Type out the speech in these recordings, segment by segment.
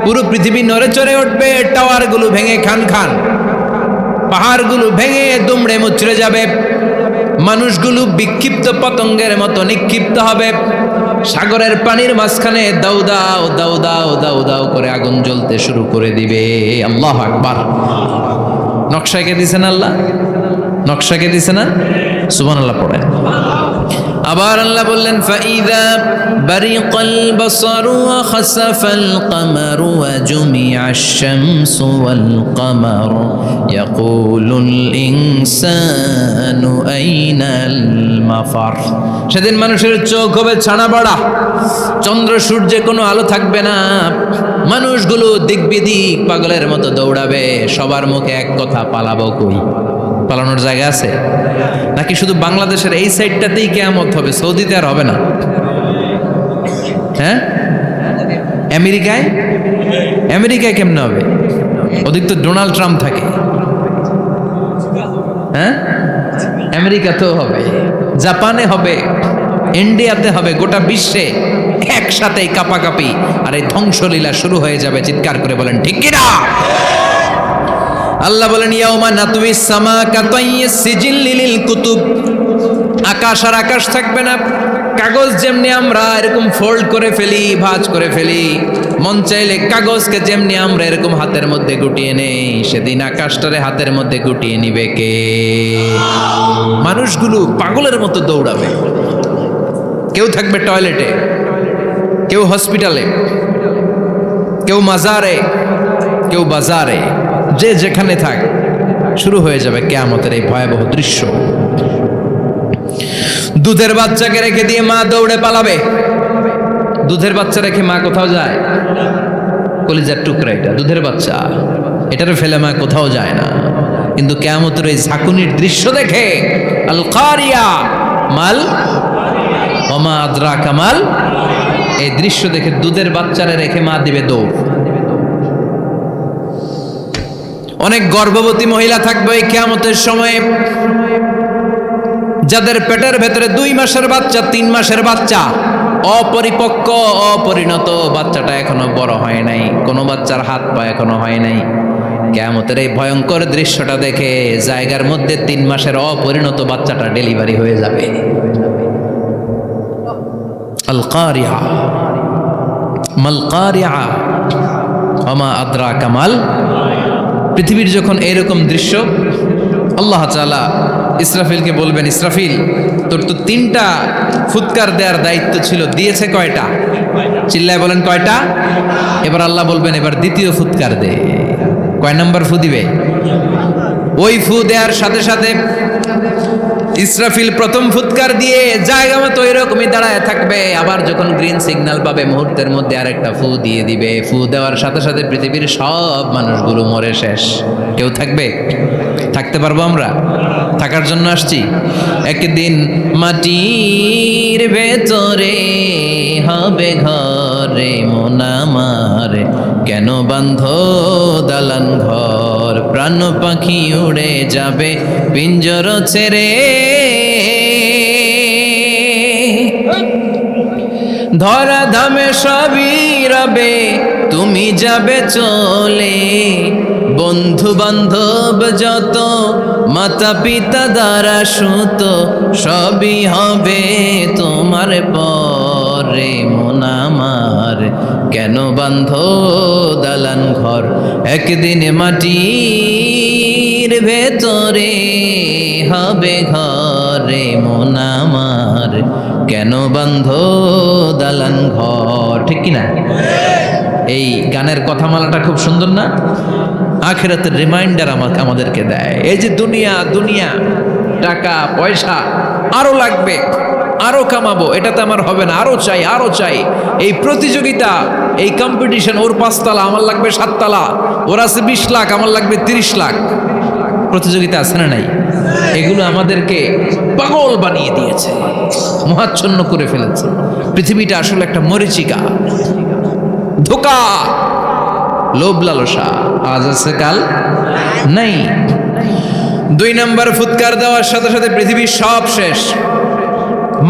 পুরো পৃথিবী নড়ে চড়ে উঠবে, টাওয়ারগুলো ভেঙে খান খান, পাহাড়গুলো ভেঙে দুমড়ে মুচড়ে যাবে, মানুষগুলো বিক্ষিপ্ত পতঙ্গের মতো নিক্ষিপ্ত হবে, সাগরের পানির মাঝখানে দাউ দাউ দাউ দাউ দাউ দাউ করে আগুন জ্বলতে শুরু করে দিবে। আল্লাহু আকবার। নকশাকে দিছেন আল্লাহ, নকশাকে দিছে না? সুবহানাল্লাহ পড়েন। আবার আল্লাহ বললেন ফাইদা বারিকাল বাসারু ওয়া খাসাফাল কামারু ওয়া জুমিআশ শামসু ওয়াল কামারু ইয়াকুলুল ইনসানু আইনাল মাফার। সেদিন মানুষের চোখ হবে ছানা বড়া, চন্দ্র সূর্যে কোনো আলো থাকবে না, মানুষগুলো দিক বিদিক পাগলের মতো দৌড়াবে, সবার মুখে এক কথা, পালাবো কই? পালানোর জায়গা আছে নাকি শুধু বাংলাদেশের এই সাইডটাতেই কিয়ামত হবে, সৌদিতে আর হবে না? হ্যাঁ, আমেরিকায়, আমেরিকায় কেমনে হবে? ওদিক তো ডোনাল্ড ট্রাম্প থাকে। হ্যাঁ, আমেরিকাতেও হবে, জাপানে হবে, ইন্ডিয়াতে হবে, গোটা বিশ্বে একসাথে কাপাকাপি আর এই ধ্বংসলীলা শুরু হয়ে যাবে। চিৎকার করে বলেন ঠিক কিনা? আল্লাহ বলেন ইয়াউমা নাতুমিস সামা কাতাইয়িস সিজিল্লি লিল কুতুব। আকাশ আর আকাশ থাকবে না, কাগজ যেমনি আমরা এরকম ফোল্ড করে ফেলি, ভাঁজ করে ফেলি, মন চাইলে কাগজকে যেমনি আমরা এরকম হাতের মধ্যে গুটিয়ে নেই, সেদিন আকাশটারে হাতের মধ্যে গুটিয়ে নিবে কে? মানুষগুলো পাগলের মতো দৌড়াবে। কেউ থাকবে টয়লেটে, কেউ হসপিটালে, কেউ মাজারে, কেউ বাজারে, যে যেখানে থাক, শুরু হয়ে যাবে কিয়ামতের এই ভয়াবহ দৃশ্য। দুধের বাচ্চাকে রেখে দিয়ে মা দৌড়ে পালাবে। দুধের বাচ্চা রেখে মা কোথাও যায়? কলিজার টুকরা এটা, দুধের বাচ্চা, এটারে ফেলে মা কোথাও যায় না। কিন্তু কিয়ামতের এই ঝাঁকুনির দৃশ্য দেখে, আল কারিয়া মাল ওমা আদরাকা মাল, এই দৃশ্য দেখে দুধের বাচ্চারে রেখে মা দিবে দৌড়। অনেক গর্ভবতী মহিলা থাকবে এই কিয়ামতের সময়ে, যাদের পেটের ভেতরে 2 মাসের বাচ্চা, 3 মাসের বাচ্চা, অপরিপক্ক অপরিণত, বাচ্চাটা এখনো বড় হয় নাই, কোনো বাচ্চার হাত পা এখনো হয় নাই। কিয়ামতের এই ভয়ঙ্কর দৃশ্যটা দেখে জায়গার মধ্যে 3 মাসের অপরিণত বাচ্চাটা ডেলিভারি হয়ে যাবে। আল কারিয়া মাল কারিয়া ওমা আদরাকা মাল। পৃথিবীর যখন এরকম দৃশ্য, আল্লাহ তাআলা ইসরাফিলকে বলবেন, ইসরাফিল তোর তো 3টা ফুৎকার দেওয়ার দায়িত্ব ছিল, দিয়েছে কয়টা? চিল্লায় বলেন কয়টা? এবার আল্লাহ বলবেন এবার দ্বিতীয় ফুৎকার দে। কয় নাম্বার ফু দিবে? ওই ফু দেওয়ার সাথে সাথে ইসরাফিল প্রথম ফুৎকার দিয়ে জায়গা মতো এরকমই দাঁড়ায় থাকবে, আবার যখন গ্রিন সিগন্যাল পাবে মুহূর্তের মধ্যে আরেকটা ফু দিয়ে দিবে। ফু দেওয়ার সাথে সাথে পৃথিবীর সব মানুষগুলো মরে শেষ। কেউ থাকবে? থাকতে পারবো আমরা? থাকার জন্য আসছি। একদিন মাটির ভেতরে হবে ঘরে মন আমার, কেন বান্ধ দালান ঘর, প্রাণ পাখি উড়ে যাবে পিঞ্জর ছেড়ে, ধরা ধামে সবই রবে তুমি যাবে চলে, বন্ধু বান্ধব যত মাতা পিতা দ্বারা সুত, সবই হবে তোমার পরে মন আমার, কেন বান্ধ দালান ঘর, একদিন মাটির ভেতরে হবে ঘরে মন আমার, কেন বান্ধ দালান ঘর। ঠিক কিনা? এই গানের কথামালাটা খুব সুন্দর না? আখিরাতের রিমাইন্ডার আমাদেরকে দেয়। এই যে দুনিয়া দুনিয়া, টাকা পয়সা আরো লাগবে, আরো কামাবো, এটাতে আমার হবে না, আরো চাই আরো চাই। এই প্রতিযোগিতা, এই কম্পিটিশন, ওর 5 তলা আমার লাগবে 7 তলা, ওর আছে 20 লাখ আমার লাগবে 30 লাখ। প্রতিযোগিতা আছে না নাই? এগুলো আমাদেরকে পাগল বানিয়ে দিয়েছে, মোহাচ্ছন্ন করে ফেলেছে। পৃথিবীটা আসলে একটা মরীচিকা, ধোঁকা, লোভ লালসা, আজ আছে কাল নাই। 2 নম্বর ফুৎকার দেওয়ার সাথে সাথে পৃথিবীর সব শেষ।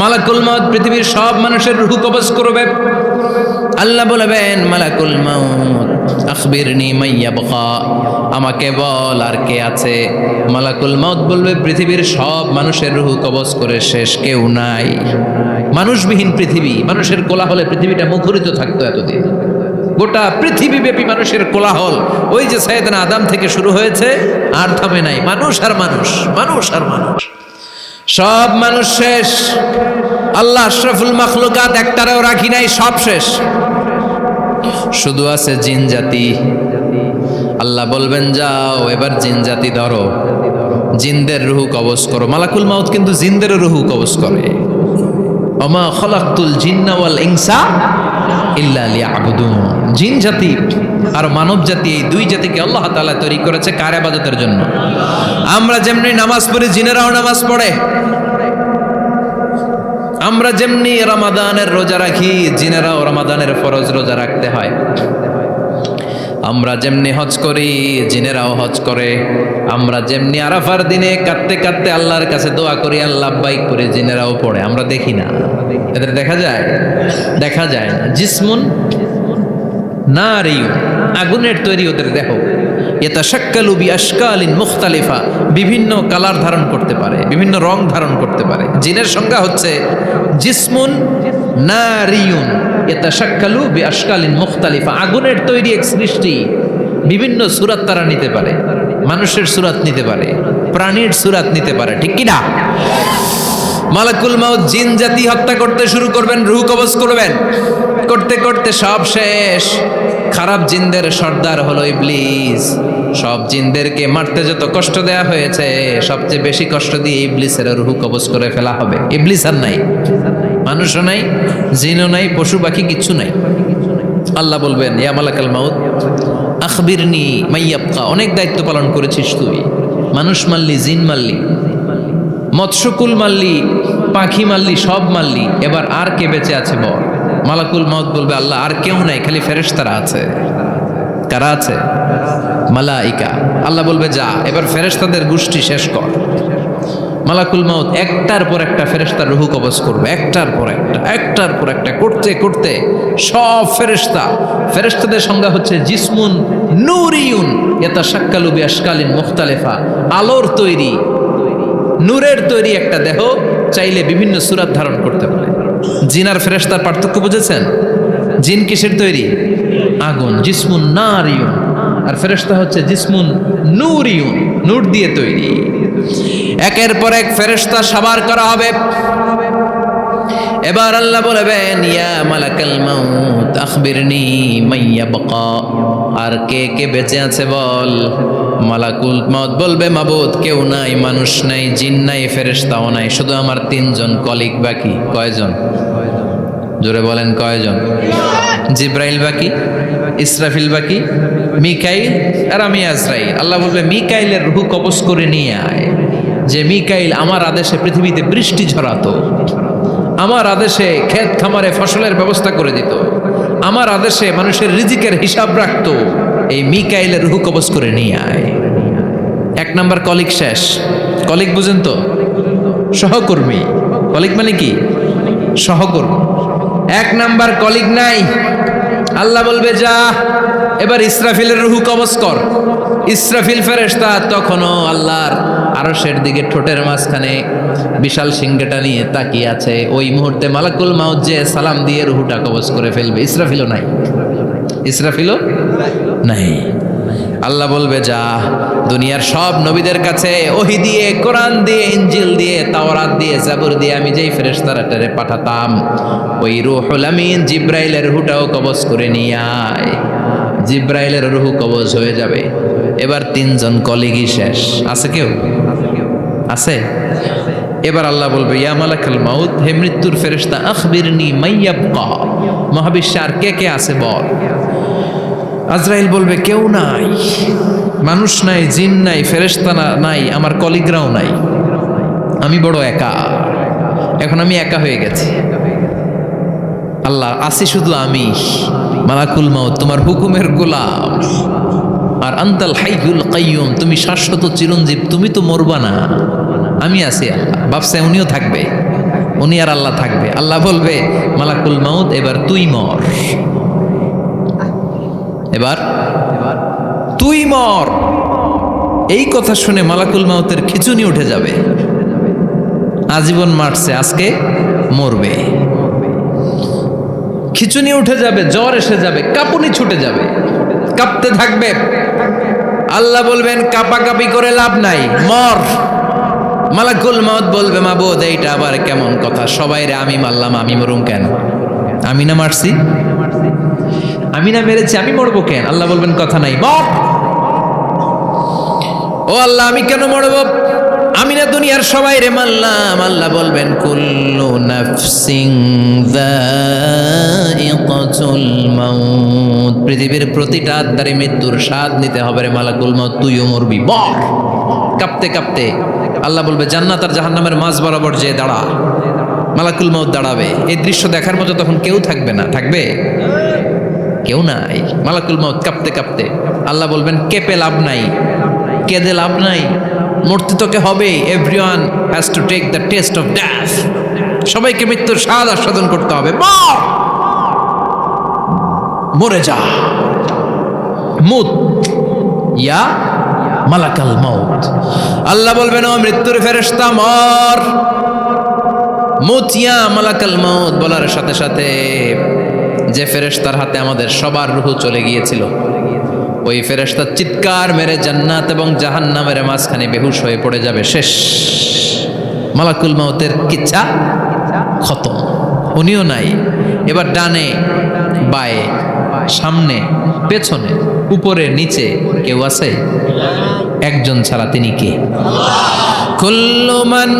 মালাকুল মউত পৃথিবীর সব মানুষের রূহ কবজ করবে। আল্লাহ বলবেন মালাকুল মউত আখবিরনি মান ইয়াবকা, আমাকে বল আর কে আছে। মালাকুল মাউত বলবে পৃথিবীর সব মানুষের রূহ কবজ করে শেষ, কেউ নাই। মানুষবিহীন পৃথিবী, মানুষের কোলাহলে পৃথিবীটা মুখরিত থাকতো এতদিন। গোটা পৃথিবীব্যাপী মানুষের কোলাহল, ওই যে সাইয়েদনা আদম থেকে শুরু হয়েছে, আর থামে নাই। মানুষ আর মানুষ, মানুষ আর মানুষ, সব মানুষ শেষ। আল্লাহ আশরাফুল মাখলুকাত একটারেও রাখি নাই, সব শেষ। শুধু আছে জিন জাতি। আল্লাহ বলবেন যাও এবার জিন জাতি ধরো, জিনদের রূহ কবজ করো। মালাকুল মাউত কিন্তু জিনদের রূহ কবজ করে। ওমা খলাকতুল জিন্না ওয়াল ইনসা ইল্লা লিয়াবুদুন। জিন জাতি আর মানব জাতি, এই দুই জাতিকে আল্লাহ তাআলা তৈরি করেছে কার ইবাদতের জন্য। আমরা যেমনি নামাজ পড়ি, জিনেরাও নামাজ পড়ে। আমরা যেমনি রমাদানের রোজা রাখি, জিনেরাও রমাদানের ফরজ রোজা রাখতে হয়। আমরা যেমনি হজ করি, জিনেরাও হজ করে। আমরা যেমনি আরাফার দিনে কাঁদতে কাঁদতে আল্লাহর কাছে দোয়া করি, আল্লাহ লাব্বাইক করে, জিনেরাও পড়ে। আমরা দেখি না, এদের দেখা যায়? দেখা যায় না। জিসমুন নারিয়ুন, আগুনের তৈরি ওদের দেহ। ইয়াতাশাক্কালু বিআশকালিন মুখতালিফা, বিভিন্ন কালার ধারণ করতে পারে, বিভিন্ন রং ধারণ করতে পারে। জিনের সংজ্ঞা হচ্ছে জিসমুন নারিয়ুন ইয়াতাশাক্কালু বিআশকালিন মুখতালিফা, আগুনের তৈরি এক সৃষ্টি। বিভিন্ন সূরাত তারা নিতে পারে, মানুষের সূরাত নিতে পারে, প্রাণীর সূরাত নিতে পারে, ঠিক কি না? মালাকুল মাউত জিন জাতি হত্যা করতে শুরু করবেন, রূহ কবজ করবেন। করতে করতে সব শেষ। খারাপ জিনদের সর্দার হলো ইবলিস। সব জিনদেরকে মারতে যত কষ্ট দেয়া হয়েছে, সবচেয়ে বেশি কষ্ট দিয়ে ইবলিসের রূহ কবজ করে ফেলা হবে। ইবলিস আর নাই, মানুষও নাই, জিনও নাই, পশু পাখি কিচ্ছু নাই। আল্লাহ বলবেন ইয়া মালাকাল মাউত আখবিরনি মান ইয়াবকা, অনেক দায়িত্ব পালন করেছিস তুই। মানুষ মারলি, জিন মারলি, মৎস্যকুল মারলি, পাখি মারলি, সব মারলি, এবার আর কে বেঁচে আছে বল। মালাকুল মাউত বলবে আল্লাহ আর কেউ নাই, খালি ফেরেশতারা আছে। কারা আছে? মালাইকা। আল্লাহ বলবে যা এবার ফেরেশতাদের গোষ্ঠী শেষ কর। মালাকুল মাউত একটার পর একটা ফেরেশতার রূহ কবজ করবে, একটার পর একটা, একটার পর একটা, করতে করতে সব ফেরেশতা। ফেরেশতাদের সংজ্ঞা হচ্ছে জিসমুন নূরিয়ুন ইয়াতাশাক্কালু বিআশকালিন মুখতালিফা, আলোর তৈরি, নূরের তৈরি একটা দেহ, চাইলে বিভিন্ন সূরাত ধারণ করতে পারে। জিন আর ফেরেশতার পার্থক্য বুঝেছেন? জিন কিসের তৈরি? আগুন, জিসমুন নারিয়ুন। আর ফেরেশতা হচ্ছে জিসমুন নূরিয়ুন, নূর দিয়ে তৈরি। একের পর এক ফেরেশতা সাবার করা হবে। এবার আল্লাহ বলবেন ইয়া মালাকাল মাউত আখবিরনি মান ইয়াবকা, আর কে কে বেঁচে আছে বল। মালাকুল মাউত বলবে মাবুদ কেউ নাই, মানুষ নাই, জিন নাই, ফেরেশতাও নাই, শুধু আমার তিনজন কলিগ বাকি। কয়জন? জোরে বলেন কয়জন? জিব্রাইল বাকি, ইসরাফিল বাকি, মিকাইল আর আমি আজরাইল। আল্লাহ বলবে মিকাইলের রূহ কবজ করে নিয়ে আয়। যে মিকাইল আমার আদেশে পৃথিবীতে বৃষ্টি ঝরাতো, আমার আদেশে ক্ষেত খামারে ফসলের ব্যবস্থা করে দিত, আমার আদেশে মানুষের রিজিকের হিসাব রাখতো, এই মিকাইলের রূহ কবজ করে নিয়ে আয়। এক নাম্বার কলিগ শেষ। কলিগ বুঝেন তো? সহকর্মী। কলিগ মানে কি? সহকর্মী। এক নাম্বার কলিগ নাই। আল্লাহ বলবে যা এবার ইসরাফিলের রূহ কবজ কর। ইসরাফিল ফেরেশতা তখনও আল্লাহর আরশের দিকে ঠোঁটের মাঝখানে বিশাল সিংহটা নিয়ে তাকিয়ে আছে। ওই মুহূর্তে মালাকুল মাউত যে সালাম দিয়ে রূহটা কবজ করে ফেলবে। ইসরাফিলও নাই, ইসরাফিলও নাই। আল্লাহ বলবে যা দুনিয়ার সব নবীদের কাছে ওহী দিয়ে, কোরআন দিয়ে, ইনজিল দিয়ে, তাওরাত দিয়ে, জাবুর দিয়ে আমি যেই ফেরেশতারে পাঠাতাম, ওই রূহুল আমিন জিব্রাইলের রূহটাও কবজ করে নিয়ে আয়। জিব্রাইলের রূহ কবজ হয়ে যাবে। এবার তিনজন কলিগই শেষ। আছে কেউ? আছে? এবার আল্লাহ বলবে ইয়া মালাকাল মাউত, হে মৃত্যুর ফেরেশতা আখবিরনি মান ইয়াবকা, মহাবিশ্বে আর কে কে আছে বল। আজরাইল বলবে কেউ নাই, মানুষ নাই, জিন নাই, ফেরেশতা নাই, আমার কলিগরাও নাই, আমি বড় একা। এখন আমি একা হয়ে গেছি। আল্লাহ আসি শুধু আমি। মালাকুল মাউত তোমার হুকুমের গোলাম, আর আনতাল হাইয়ুল কাইয়ুম, তুমি শাশ্বত চিরঞ্জীব, তুমি তো মরবা না, আমি আছি। আল্লাহ ভাবছে উনিও থাকবে, উনি আর আল্লাহ থাকবে। আল্লাহ বলবে মালাকুল মাউত এবার তুই মর। এবার তুই মর। এই কথা শুনে মালাকুল মাউতের খিচুনি উঠে যাবে। আজীবন মারছে, আজকে মরবে। খিচুনি উঠে যাবে, জ্বর এসে যাবে, কাঁপুনি ছুটে যাবে, কাঁপতে থাকবে। আল্লাহ বলবেন কাঁপাকাঁপি করে লাভ নাই, মর। মালাকুল মাউত বলবে মাবুদ এইটা আবার কেমন কথা, সবাই রে আমি মারলাম, আমি মরুম কেন? আমি না মারছি, আমি না মেরেছি, আমি মরবো কেন? আল্লাহ বলবেন কথা নাই, মর। ও আল্লাহ আমি কেন মরব? আমি না দুনিয়ার সবাই রে মারলাম। আল্লাহ বলবেন কুল্লু নাফসিন যায়িকাতুল মাউত, পৃথিবীর প্রতিটা আত্মারে মৃত্যুর স্বাদ নিতে হবে রে মালাকুল মাউত, তুইও মরবি, মর। কাঁপতে কাঁপতে আল্লাহ বলবে জান্নাত আর জাহান্নামের মাঝ বরাবর যে দাঁড়া। মালাকুল মাউত দাঁড়াবে। এই দৃশ্য দেখার মতো তখন কেউ থাকবে না, থাকবে কেউ নাই। মালাকুল মাউত কাঁপতে কাঁপতে আল্লাহ বলবেন কেঁপে লাভ নাই, কেঁদে লাভ নাই, মরতে তোকে হবে। Everyone has to take the test of death, সবাইকে মৃত্যুর স্বাদ আস্বাদন করতে হবে। মরে যা, মুত ইয়া মালাকাল মাউত। আল্লাহ বলবেন ও মৃত্যুর ফেরেশতা মর, মুত ইয়া মালাকাল মাউত। বলার সাথে সাথে যে ফেরেশতার হাতে আমাদের সবার রূহ চলে গিয়েছিল, ওই ফেরেশতা চিৎকার মেরে জান্নাত এবং জাহান্নামের মাঝখানে বেহুশ হয়ে পড়ে যাবে, শেষ। মালাকুল মাউতের কিচ্ছা খতম, উনিও নাই। এবার ডানে বায়ে সামনে পেছনে উপরে নিচে কেউ আছে? একজন ছাড়া, তিনি কে? কুল্লু মান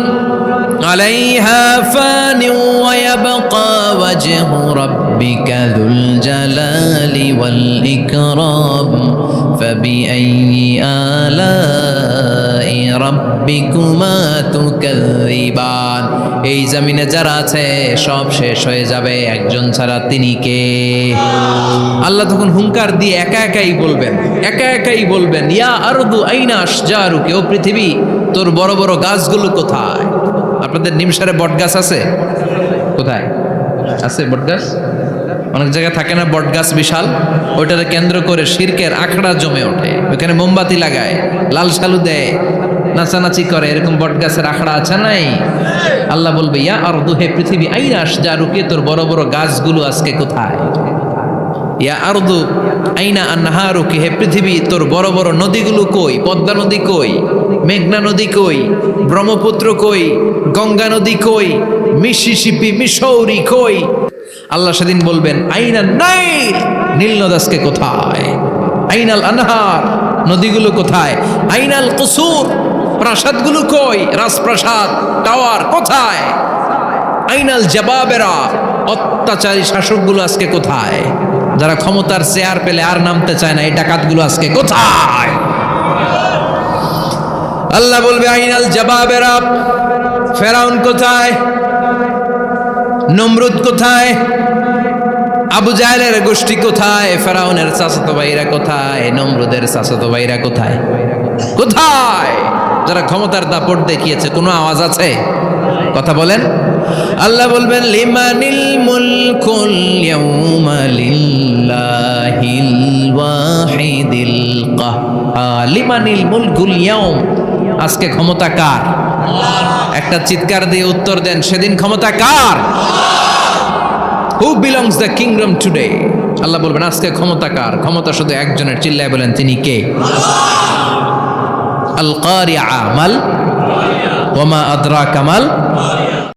আলাইহা ফানি ওয়া ইয়াবকা ওয়াজহু রাব্বিকা যুল জালালি ওয়াল ইকরাম ফাবিআইয়ি আলাই রাব্বিকুমা তুকাযযিবান। এই জমিনে যারা আছে সব শেষ হয়ে যাবে, একজন ছাড়া, তিনি কে? আল্লাহ তখন হুঙ্কার দিয়ে একা একাই বলবেন, একা একাই বলবেন ইয়া আরদু আইনা আশজারুকি, ও পৃথিবী তোর বড় বড় গাছগুলো কোথায়? আপনাদের নিমসারে বট গাছ আছে? কোথায় আছে বট গাছ? অনেক জায়গায় থাকে না বট গাছ বিশাল, ওইটাকে কেন্দ্র করে শিরকের আখড়া জমে ওঠে, ওখানে মোমবাতি লাগায়, লাল সালু দেয়, নাচানাচি করে, এরকম বট গাছের আখড়া আছে নাই? আল্লাহ বলবে ইয়া আরদু, হে পৃথিবী, আইনা আশজারুকি, তোর বড় বড় গাছগুলো আজকে কোথায়? ইয়া আরদু আইনা আনহারুকি, হে পৃথিবী তোর বড় বড় নদীগুলো কই? পদ্মা নদী কই? মেঘনা নদী কই? ব্রহ্মপুত্র কই? গঙ্গা নদী কই? মিসিসিপি, মিসৌরি কই? আল্লাহ সেদিন বলবেন আইনা নাইল, নীল নদ আজকে কোথায়? আইনাল আনহার, নদীগুলো কোথায়? আইনাল কুসুর, প্রাসাদগুলো কই? রাজপ্রাসাদ, টাওয়ার কোথায়? আইনাল জাবাবেরা, অত্যাচারী শাসকগুলো আজকে কোথায়? যারা ক্ষমতার চেয়ার পেলে আর নামতে চায় না, এই ডাকাতগুলো আজকে কোথায়? আল্লাহ বলবে আইনাল জাবাবেরা, ফেরাউন কোথায়? নমরুদ কোথায়? আবু জাহেলের গোষ্ঠী কোথায়? ফেরাউনের চাচাতো ভাইরা কোথায়? নমরুদের চাচাতো ভাইরা কোথায়? কোথায়? যারা ক্ষমতার দাপট দেখিয়েছে, কোনো আওয়াজ আছে? কথা বলেন। আল্লাহ বলবেন লিমানিল মুলকুল ইয়াউমা লিল্লাহিল ওয়াহিদিল কাহ্হার, লিমানিল মুলকুল ইয়াউম, আজকে ক্ষমতা কার? একটা চিৎকার দিয়ে উত্তর দেন, সেদিন ক্ষমতা কার? Who belongs the kingdom today? আল্লাহ বলবেন আজকে ক্ষমতা কার? ক্ষমতা শুধু একজনের, চিল্লায় বলেন তিনি কে? আল কারিআ, মাল ওয়া মা আদরাকা মাল